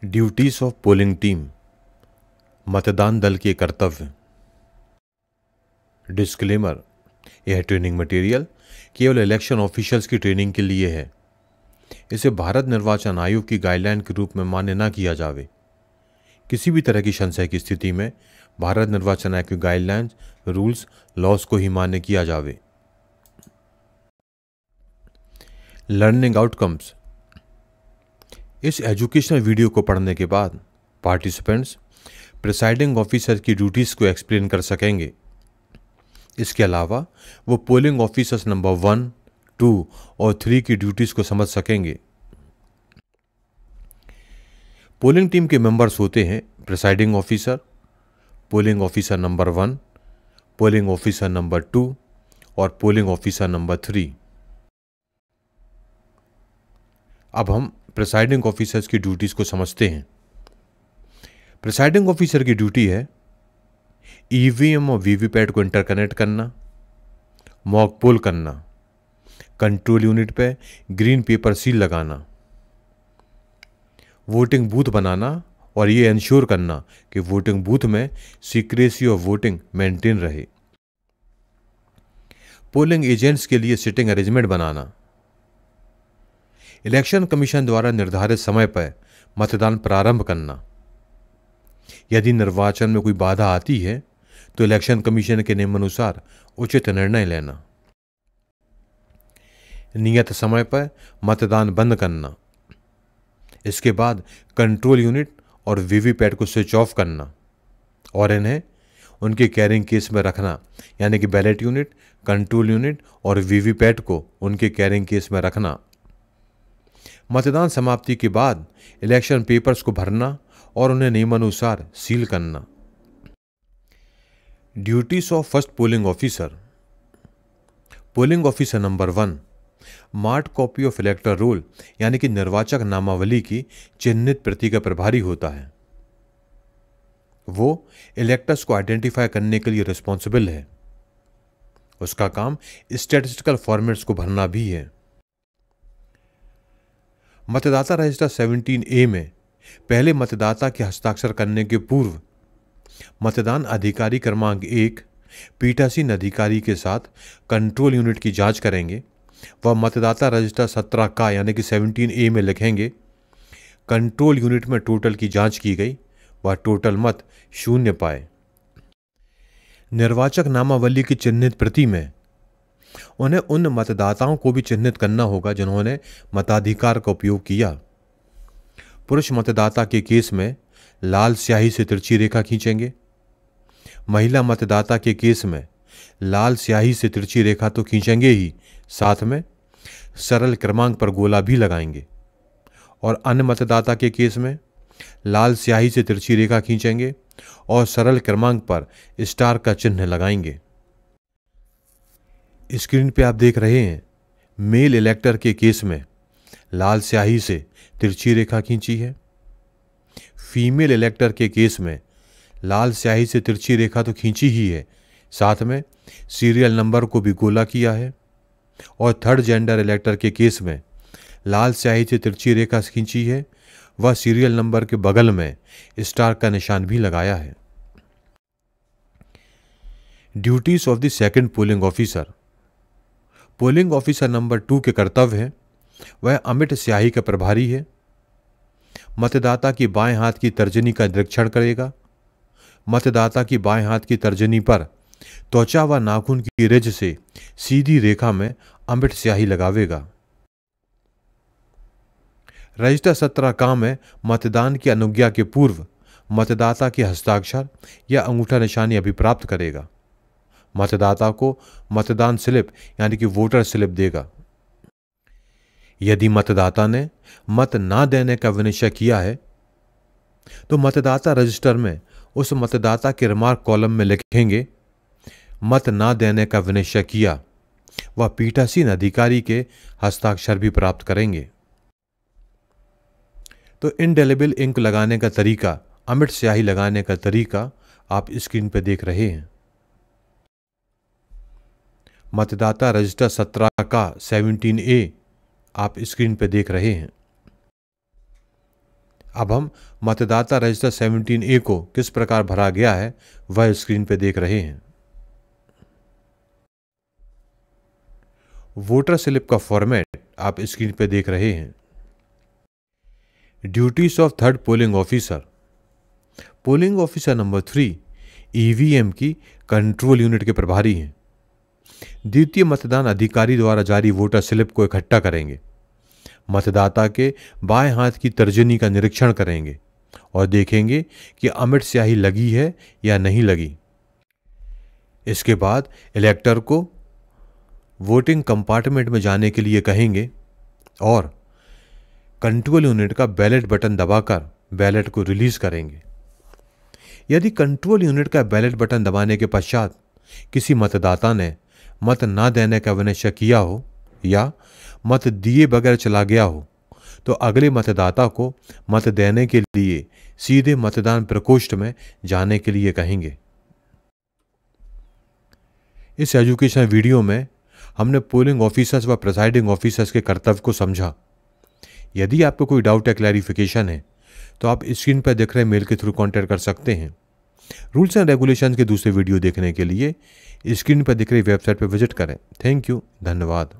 Duties of polling team, मतदान दल के कर्तव्य। डिस्क्लेमर, यह ट्रेनिंग मटेरियल केवल इलेक्शन ऑफिशियल्स की ट्रेनिंग के लिए है। इसे भारत निर्वाचन आयोग की गाइडलाइन के रूप में मान्य न किया जावे। किसी भी तरह की संशय की स्थिति में भारत निर्वाचन आयोग की गाइडलाइंस, रूल्स, लॉज को ही मान्य किया जावे। Learning outcomes. इस एजुकेशनल वीडियो को पढ़ने के बाद पार्टिसिपेंट्स प्रिसाइडिंग ऑफिसर की ड्यूटीज को एक्सप्लेन कर सकेंगे। इसके अलावा वो पोलिंग ऑफिसर्स नंबर 1, 2 और 3 की ड्यूटीज को समझ सकेंगे। पोलिंग टीम के मेंबर्स होते हैं presiding officer, polling officer number 1, polling officer number 2 और पोलिंग ऑफिसर नंबर 3। अब हम प्रिसाइडिंग ऑफिसर्स की ड्यूटीज को समझते हैं। प्रिसाइडिंग ऑफिसर की ड्यूटी है ईवीएम और वीवीपैट को इंटरकनेक्ट करना, मॉक पोल करना, कंट्रोल यूनिट पे ग्रीन पेपर सील लगाना, वोटिंग बूथ बनाना और ये इंश्योर करना कि वोटिंग बूथ में सीक्रेसी ऑफ वोटिंग मेंटेन रहे, पोलिंग एजेंट्स के लिए सिटिंग अरेंजमेंट बनाना, इलेक्शन कमीशन द्वारा निर्धारित समय पर मतदान प्रारंभ करना। यदि निर्वाचन में कोई बाधा आती है तो इलेक्शन कमीशन के नियमानुसार उचित निर्णय लेना, नियत समय पर मतदान बंद करना। इसके बाद कंट्रोल यूनिट और वीवीपैट को स्विच ऑफ करना और इन्हें उनके कैरिंग केस में रखना, यानी कि बैलेट यूनिट, कंट्रोल यूनिट और वीवीपैट को उनके कैरिंग केस में रखना। मतदान समाप्ति के बाद इलेक्शन पेपर्स को भरना और उन्हें नियमानुसार सील करना। Duties of first polling officer. Polling officer number 1 marked copy of elector roll, यानी कि निर्वाचक नामावली की चिन्हित प्रति का प्रभारी होता है। वो इलेक्टर्स को आइडेंटिफाई करने के लिए रिस्पॉन्सिबल है। उसका काम स्टैटिस्टिकल फॉर्मेट्स को भरना भी है। मतदाता रजिस्टर 17A में पहले मतदाता के हस्ताक्षर करने के पूर्व मतदान अधिकारी क्रमांक 1 पीठासीन अधिकारी के साथ कंट्रोल यूनिट की जांच करेंगे। वह मतदाता रजिस्टर 17 का यानी कि 17A में लिखेंगे, कंट्रोल यूनिट में टोटल की जांच की गई, वह टोटल मत 0 पाए। निर्वाचक नामावली की चिन्हित प्रति में उन्हें उन मतदाताओं को भी चिन्हित करना होगा जिन्होंने मताधिकार का उपयोग किया। पुरुष मतदाता के केस में लाल स्याही से तिरछी रेखा खींचेंगे। महिला मतदाता के केस में लाल स्याही से तिरछी रेखा तो खींचेंगे ही, साथ में सरल क्रमांक पर गोला भी लगाएंगे। और अन्य मतदाता के केस में लाल स्याही से तिरछी रेखा खींचेंगे और सरल क्रमांक पर स्टार का चिन्ह लगाएंगे। स्क्रीन पे आप देख रहे हैं मेल इलेक्टर के केस में लाल स्याही से तिरछी रेखा खींची है। फीमेल इलेक्टर के केस में लाल स्याही से तिरछी रेखा तो खींची ही है, साथ में सीरियल नंबर को भी गोला किया है। और थर्ड जेंडर इलेक्टर के केस में लाल स्याही से तिरछी रेखा खींची है, वह सीरियल नंबर के बगल में स्टार का निशान भी लगाया है। Duties of the second polling officer. Polling officer number 2 के कर्तव्य है वह अमिट स्याही का प्रभारी है। मतदाता की बाएं हाथ की तर्जनी का निरीक्षण करेगा। मतदाता की बाएं हाथ की तर्जनी पर त्वचा व नाखून की रिज से सीधी रेखा में अमिट स्याही लगावेगा। रजिस्टर 17 काम में मतदान की अनुज्ञा के पूर्व मतदाता के हस्ताक्षर या अंगूठा निशानी अभिप्राप्त करेगा। मतदाता को मतदान स्लिप यानी कि वोटर स्लिप देगा। यदि मतदाता ने मत ना देने का विनिश्चय किया है तो मतदाता रजिस्टर में उस मतदाता के रिमार्क कॉलम में लिखेंगे मत ना देने का विनिश्चय किया। वह पीठासीन अधिकारी के हस्ताक्षर भी प्राप्त करेंगे। तो इंडेलिबल इंक लगाने का तरीका, अमिट स्याही लगाने का तरीका आप स्क्रीन पर देख रहे हैं। मतदाता रजिस्टर 17 का 17A आप स्क्रीन पर देख रहे हैं। अब हम मतदाता रजिस्टर 17A को किस प्रकार भरा गया है वह स्क्रीन पर देख रहे हैं। वोटर स्लिप का फॉर्मेट आप स्क्रीन पर देख रहे हैं। Duties of third polling officer. Polling officer number 3 EVM की कंट्रोल यूनिट के प्रभारी हैं। द्वितीय मतदान अधिकारी द्वारा जारी वोटर स्लिप को इकट्ठा करेंगे, मतदाता के बाएं हाथ की तर्जनी का निरीक्षण करेंगे और देखेंगे कि अमिट स्याही लगी है या नहीं लगी। इसके बाद इलेक्टर को वोटिंग कंपार्टमेंट में जाने के लिए कहेंगे और कंट्रोल यूनिट का बैलेट बटन दबाकर बैलेट को रिलीज करेंगे। यदि कंट्रोल यूनिट का बैलेट बटन दबाने के पश्चात किसी मतदाता ने मत ना देने का विनिश्चय किया हो या मत दिए बगैर चला गया हो तो अगले मतदाता को मत देने के लिए सीधे मतदान प्रकोष्ठ में जाने के लिए कहेंगे। इस एजुकेशन वीडियो में हमने पोलिंग ऑफिसर्स व प्रिसाइडिंग ऑफिसर्स के कर्तव्य को समझा। यदि आपको कोई डाउट या क्लैरिफिकेशन है तो आप स्क्रीन पर दिख रहे मेल के थ्रू कांटेक्ट कर सकते हैं। रूल्स एंड रेगुलेशंस के दूसरे वीडियो देखने के लिए स्क्रीन पर दिख रही वेबसाइट पर विजिट करें। थैंक यू, धन्यवाद।